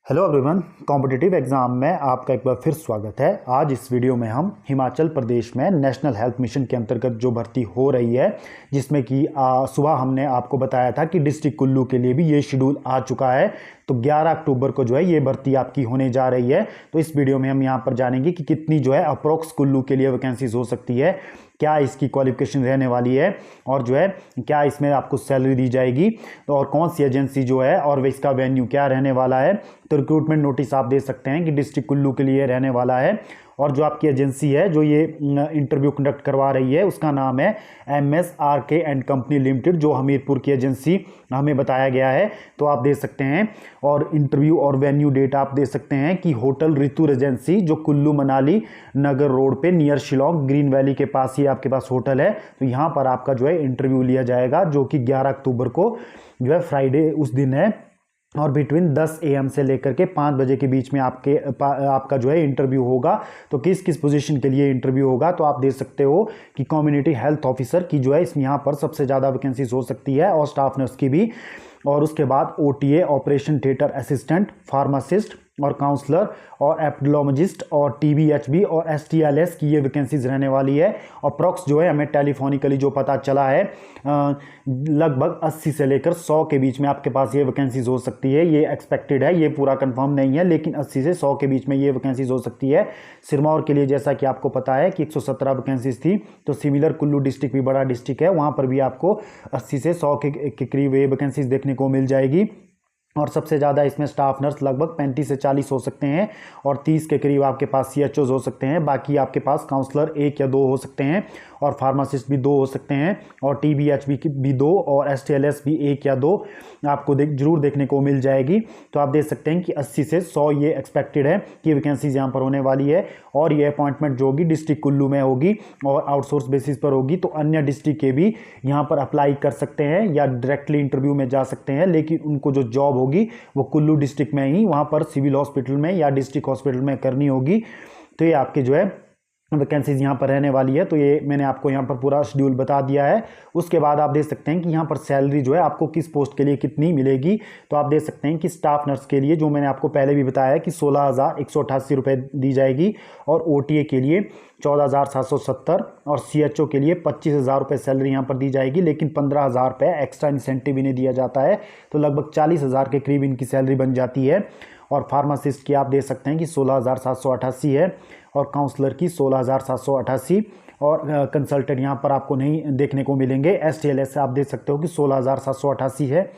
Hello everyone, competitive exam में आपका एक बार फिर स्वागत है। आज इस वीडियो में हम हिमाचल प्रदेश में नेशनल हेल्थ मिशन के अंतर्गत जो भर्ती हो रही है, जिसमें कि सुबह हमने आपको बताया था कि डिस्ट्रिक्ट कुल्लू के लिए भी ये शेड्यूल आ चुका है। तो 11 अक्टूबर को जो है ये भर्ती आपकी होने जा रही है। तो इस वीडियो में हम यहाँ पर जानेंगे कि कितनी जो है अप्रोक्स कुल्लू के लिए वैकेंसीज हो सकती है, क्या इसकी क्वालिफिकेशन रहने वाली है और जो है क्या इसमें आपको सैलरी दी जाएगी, तो और कौन सी एजेंसी जो है और इसका वेन्यू क्या रहने वाला है। तो रिक्रूटमेंट नोटिस आप दे सकते हैं कि डिस्ट्रिक्ट कुल्लू के लिए रहने वाला है। और जो आपकी एजेंसी है जो ये इंटरव्यू कंडक्ट करवा रही है उसका नाम है MSRK एंड कंपनी लिमिटेड, जो हमीरपुर की एजेंसी हमें बताया गया है। तो आप दे सकते हैं और इंटरव्यू और वेन्यू डेट आप दे सकते हैं कि होटल ऋतु रेजेंसी जो कुल्लू मनाली नगर रोड पे नियर शिलोंग ग्रीन वैली के पास ही आपके पास होटल है। तो यहाँ पर आपका जो है इंटरव्यू लिया जाएगा, जो कि 11 अक्टूबर को जो है फ्राइडे उस दिन है, और बिटवीन 10 AM से लेकर के 5 बजे के बीच में आपका जो है इंटरव्यू होगा। तो किस किस पोजीशन के लिए इंटरव्यू होगा, तो आप देख सकते हो कि कम्युनिटी हेल्थ ऑफिसर की जो है इसमें यहाँ पर सबसे ज़्यादा वैकेंसीज हो सकती है, और स्टाफ नर्स की भी। और उसके बाद OTA operation theatre assistant, pharmacist और काउंसलर और एपिडोलॉजिस्ट और TBHB और STLS की ये वैकेंसीज रहने वाली है। अप्रॉक्स जो है हमें टेलीफोनिकली जो पता चला है लगभग 80 से लेकर 100 के बीच में आपके पास ये वैकेंसीज हो सकती है। ये एक्सपेक्टेड है, ये पूरा कंफर्म नहीं है, लेकिन 80 से 100 के बीच में ये वैकेंसीज हो सकती है। सिरमौर के लिए जैसा कि आपको पता है कि 117 वैकेंसीज थी, तो सिमिलर कुल्लू डिस्ट्रिक्ट भी बड़ा डिस्ट्रिक्ट है, वहाँ पर भी आपको 80 से 100 के करीब ये वैकेंसीज देखने को मिल जाएगी। और सबसे ज़्यादा इसमें स्टाफ नर्स लगभग 35 से 40 हो सकते हैं, और 30 के करीब आपके पास CHOs हो सकते हैं। बाकी आपके पास काउंसलर 1 या 2 हो सकते हैं, और फार्मासिस्ट भी 2 हो सकते हैं, और TBHB भी 2 और STLS भी 1 या 2 आपको जरूर देखने को मिल जाएगी। तो आप देख सकते हैं कि 80 से 100 ये एक्सपेक्टेड है कि वैकेंसीज यहाँ पर होने वाली है। और ये अपॉइंटमेंट जो होगी डिस्ट्रिक्ट कुल्लू में होगी और आउटसोर्स बेसिस पर होगी। तो अन्य डिस्ट्रिक्ट के भी यहाँ पर अप्लाई कर सकते हैं या डायरेक्टली इंटरव्यू में जा सकते हैं, लेकिन उनको जो जॉब होगी वो कुल्लू डिस्ट्रिक्ट में ही वहाँ पर सिविल हॉस्पिटल में या डिस्ट्रिक्ट हॉस्पिटल में करनी होगी। तो ये आपके जो है वैकेंसीज यहाँ पर रहने वाली है। तो ये मैंने आपको यहाँ पर पूरा शेड्यूल बता दिया है। उसके बाद आप देख सकते हैं कि यहाँ पर सैलरी जो है आपको किस पोस्ट के लिए कितनी मिलेगी। तो आप देख सकते हैं कि स्टाफ नर्स के लिए जो मैंने आपको पहले भी बताया कि 16,188 रुपये दी जाएगी, और OTA के लिए 14,770, और CHO के लिए 25,000 रुपये सैलरी यहाँ पर दी जाएगी, लेकिन 15,000 रुपये एक्स्ट्रा इंसेंटिव इन्हें दिया जाता है। तो लगभग 40,000 के करीब इनकी सैलरी बन जाती है। और फार्मासिस्ट की आप देख सकते हैं कि 16,788 है, और काउंसलर की 16,788, और कंसल्टेंट यहाँ पर आपको नहीं देखने को मिलेंगे। STLS से आप देख सकते हो कि 16,788 है,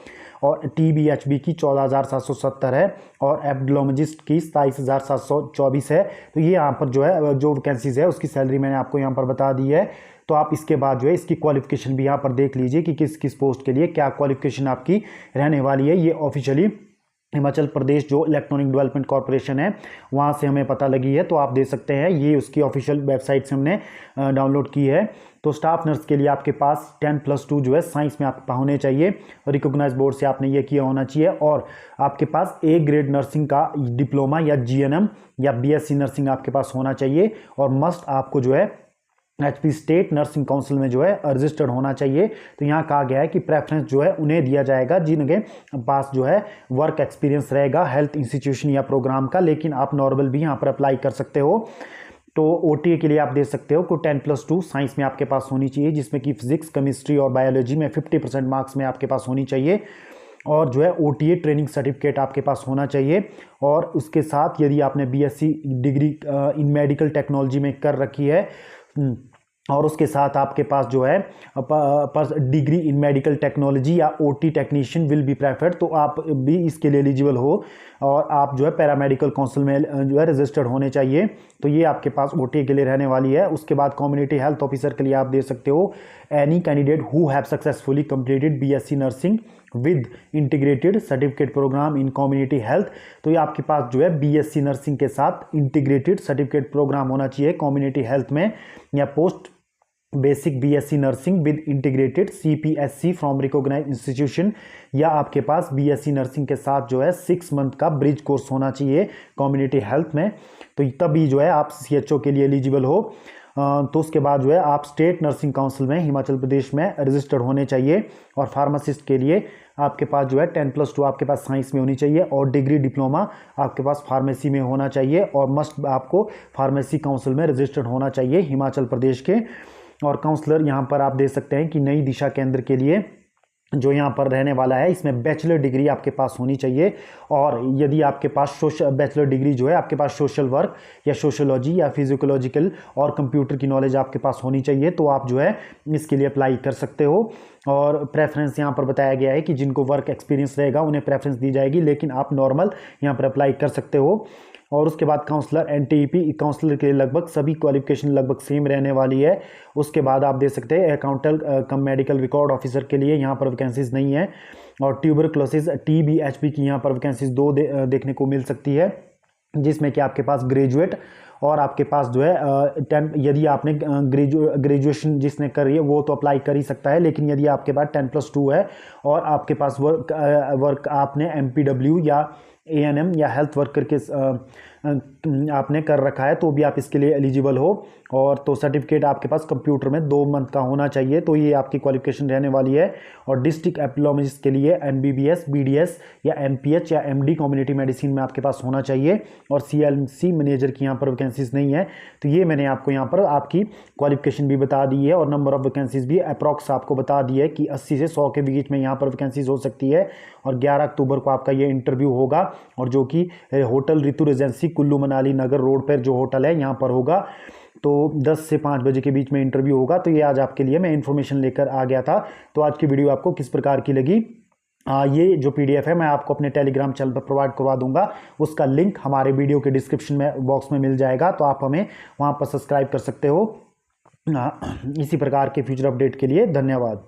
और TBHB की 14,770 है, और एपिडोलॉजिस्ट की 27,724 है। तो ये यहाँ पर जो है जो वैकेंसीज है उसकी सैलरी मैंने आपको यहाँ पर बता दी है। तो आप इसके बाद जो है इसकी क्वालिफिकेशन भी यहाँ पर देख लीजिए कि किस किस पोस्ट के लिए क्या क्वालिफिकेशन आपकी रहने वाली है। ये ऑफिशियली हिमाचल प्रदेश जो इलेक्ट्रॉनिक डेवलपमेंट कॉर्पोरेशन है वहाँ से हमें पता लगी है। तो आप देख सकते हैं ये उसकी ऑफिशियल वेबसाइट से हमने डाउनलोड की है। तो स्टाफ नर्स के लिए आपके पास 10+2 जो है साइंस में आपके पास होने चाहिए, और रिकॉग्नाइज बोर्ड से आपने ये किया होना चाहिए, और आपके पास A ग्रेड नर्सिंग का डिप्लोमा या GNM या BSc नर्सिंग आपके पास होना चाहिए, और मस्ट आपको जो है HP स्टेट नर्सिंग काउंसिल में जो है रजिस्टर्ड होना चाहिए। तो यहाँ कहा गया है कि प्रेफरेंस जो है उन्हें दिया जाएगा जिनके पास जो है वर्क एक्सपीरियंस रहेगा हेल्थ इंस्टीट्यूशन या प्रोग्राम का, लेकिन आप नॉर्मल भी यहाँ पर अप्लाई कर सकते हो। तो OTA के लिए आप देख सकते हो कि 10+2 साइंस में आपके पास होनी चाहिए, जिसमें कि फिजिक्स, केमिस्ट्री और बायोलॉजी में 50% मार्क्स में आपके पास होनी चाहिए, और जो है OTA ट्रेनिंग सर्टिफिकेट आपके पास होना चाहिए। और उसके साथ यदि आपने BSc degree in medical technology में कर रखी है, और उसके साथ आपके पास जो है डिग्री इन मेडिकल टेक्नोलॉजी या OT technician will be preferred, तो आप भी इसके लिए एलिजिबल हो, और आप जो है पैरामेडिकल काउंसिल में जो है रजिस्टर्ड होने चाहिए। तो ये आपके पास OTA के लिए रहने वाली है। उसके बाद कम्युनिटी हेल्थ ऑफिसर के लिए आप दे सकते हो any candidate who have successfully completed BSc nursing with integrated certificate program in community health. तो ये आपके पास जो है BSc नर्सिंग के साथ इंटीग्रेटेड सर्टिफिकेट प्रोग्राम होना चाहिए कम्युनिटी हेल्थ में, या post basic BSc nursing with integrated CPSC from recognized institution, या आपके पास BSc नर्सिंग के साथ जो है 6 मंथ का ब्रिज कोर्स होना चाहिए कम्युनिटी हेल्थ में। तो तभी जो है आप CHO के लिए एलिजिबल हो। तो उसके बाद जो है आप स्टेट नर्सिंग काउंसिल में हिमाचल प्रदेश में रजिस्टर्ड होने चाहिए, और फार्मासिस्ट के लिए आपके पास जो है 10+2 आपके पास साइंस में होनी चाहिए और डिग्री डिप्लोमा आपके पास फार्मेसी में होना चाहिए और मस्ट आपको फार्मेसी काउंसिल में रजिस्टर्ड होना चाहिए हिमाचल प्रदेश के। और काउंसलर यहाँ पर आप दे सकते हैं कि नई दिशा केंद्र के लिए जो यहाँ पर रहने वाला है इसमें बैचलर डिग्री आपके पास होनी चाहिए। और यदि आपके पास बैचलर डिग्री जो है आपके पास सोशल वर्क या सोशियोलॉजी या फिजिकोलॉजिकल और कंप्यूटर की नॉलेज आपके पास होनी चाहिए, तो आप जो है इसके लिए अप्लाई कर सकते हो। और प्रेफरेंस यहाँ पर बताया गया है कि जिनको वर्क एक्सपीरियंस रहेगा उन्हें प्रेफरेंस दी जाएगी, लेकिन आप नॉर्मल यहाँ पर अप्लाई कर सकते हो। और उसके बाद काउंसलर NTEP काउंसलर के लिए लगभग सभी क्वालिफिकेशन लगभग सेम रहने वाली है। उसके बाद आप दे सकते हैं अकाउंटेंट कम मेडिकल रिकॉर्ड ऑफिसर के लिए यहाँ पर वैकेंसीज नहीं है। और ट्यूबरक्लोसिस TB HP की यहाँ पर वैकेंसीज 2 देखने को मिल सकती है, जिसमें कि आपके पास ग्रेजुएट और आपके पास जो है 10 यदि आपने ग्रेजुएशन जिसने करी है वो तो अप्लाई कर ही सकता है, लेकिन यदि आपके पास 10+2 है और आपके पास वर्क आपने MPW या ANM या हेल्थ वर्कर के आपने कर रखा है तो भी आप इसके लिए एलिजिबल हो। और तो सर्टिफिकेट आपके पास कंप्यूटर में 2 मंथ का होना चाहिए, तो ये आपकी क्वालिफिकेशन रहने वाली है। और डिस्ट्रिक्ट एपिडोलॉजिस्ट के लिए MBBS BDS या MPH या MD कम्युनिटी मेडिसिन में आपके पास होना चाहिए। और CLC मैनेजर की यहाँ पर वैकेंसीज नहीं है। तो ये मैंने आपको यहाँ पर आपकी क्वालिफिकेशन भी बता दी है और नंबर ऑफ वैकेंसीज भी अप्रॉक्स आपको बता दी है कि 80 से 100 के बीच में यहाँ पर वैकेंसीज हो सकती है। और 11 अक्टूबर को आपका ये इंटरव्यू होगा और जो कि होटल ऋतु रेजेंसी कुल्लू मनाली नगर रोड पर जो होटल है यहाँ पर होगा। तो 10 से 5 बजे के बीच में इंटरव्यू होगा। तो ये आज आपके लिए मैं इन्फॉर्मेशन लेकर आ गया था। तो आज की वीडियो आपको किस प्रकार की लगी? ये जो PDF है मैं आपको अपने टेलीग्राम चैनल पर प्रोवाइड करवा दूंगा, उसका लिंक हमारे वीडियो के डिस्क्रिप्शन में बॉक्स में मिल जाएगा, तो आप हमें वहाँ पर सब्सक्राइब कर सकते हो। इसी प्रकार के फ्यूचर अपडेट के लिए धन्यवाद।